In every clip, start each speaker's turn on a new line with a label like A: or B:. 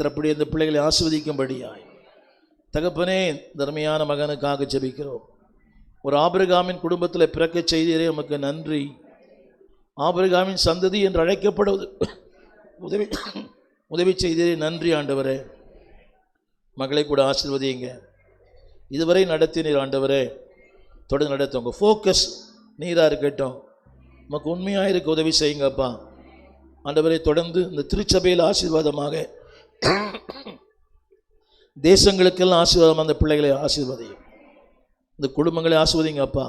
A: அப்படி அந்த பிள்ளைகளை ஆசீர்வதிக்கும்படியாய் தகப்பனே தர்மையான மகனுக்காக ஜெபிக்கிறோம். ஒரு ஆபிரகாமின் குடும்பத்தில் பிறக்க செய்தீரே உமக்கு நன்றி. ஆபிரகாமின் சந்ததி என்று அழைக்கப்படுவது உதவி செய்தீரே நன்றி ஆண்டவரே. மகளை கூட ஆசீர்வதிங்க. இதுவரை நடத்தினீர் ஆண்டவரே, தொடர்ந்து நடத்துங்க. ஃபோக்கஸ் நீராக இருக்கட்டும். உமக்கு உண்மையாக இருக்க உதவி செய்யுங்கப்பா ஆண்டவரை. தொடர்ந்து இந்த திருச்சபையில் ஆசீர்வாதமாக, தேசங்களுக்கெல்லாம் ஆசீர்வாதமாக அந்த பிள்ளைகளை ஆசீர்வதியும், இந்த குடும்பங்களை ஆசீர்வதிங்க அப்பா.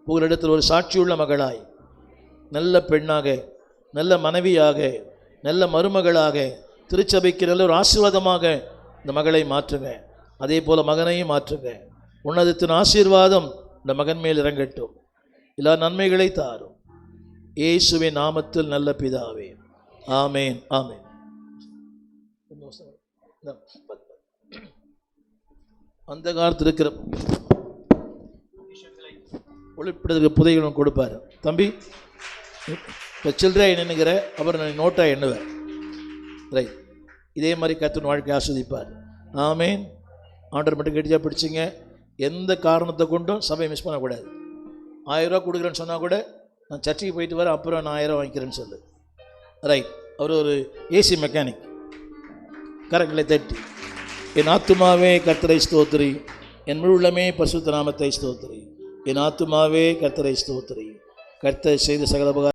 A: உங்களிடத்தில் ஒரு சாட்சியுள்ள மகளாய், நல்ல பெண்ணாக, நல்ல மனைவியாக, நல்ல மருமகளாக, திருச்சபைக்கு நல்ல ஒரு ஆசீர்வாதமாக இந்த மகளை மாற்றுங்க. அதே போல் மகனையும் மாற்றுங்க. உன்னதத்தின் ஆசீர்வாதம் இந்த மகன் மேல் இறங்கட்டும். எல்லா நன்மைகளை தாரும். இயேசுவின் நாமத்தில் நல்ல பிதாவே, ஆமேன் ஆமேன். அந்த காலத்தில் இருக்கிற ஒளிப்பிடத்துக்கு புதைகளும் கொடுப்பார். தம்பி இப்போ சில்லறையாக எண்ணுகிற அப்புறம் நான் நோட்டாக எண்ணுவேன். ரைட். இதே மாதிரி கர்த்தர் வாழ்க்கை ஆஸ்வதிப்பார். ஆமேன். ஆண்டர் மட்டும் கெட்டியாக பிடிச்சிங்க. எந்த காரணத்தை கொண்டும் சபையை மிஸ் பண்ணக்கூடாது. 1000 ரூபா கொடுக்குறேன்னு சொன்னால் கூட நான் சர்ச்சுக்கு போயிட்டு வரேன், அப்புறம் நான் 1000 வாங்கிக்கிறேன்னு சொல்லு. ரைட். அவர் ஒரு ஏசி மெக்கானிக். கரெக்டில் தட்டி, என் ஆத்துமாவே கர்த்தரை ஸ்தோத்திரி, என் முழு உள்ளமே பரிசுத்த நாமத்தை ஸ்தோத்திரி. என் ஆத்துமாவே கர்த்தரை ஸ்தோத்திரி. கர்த்தர் செய்த சகல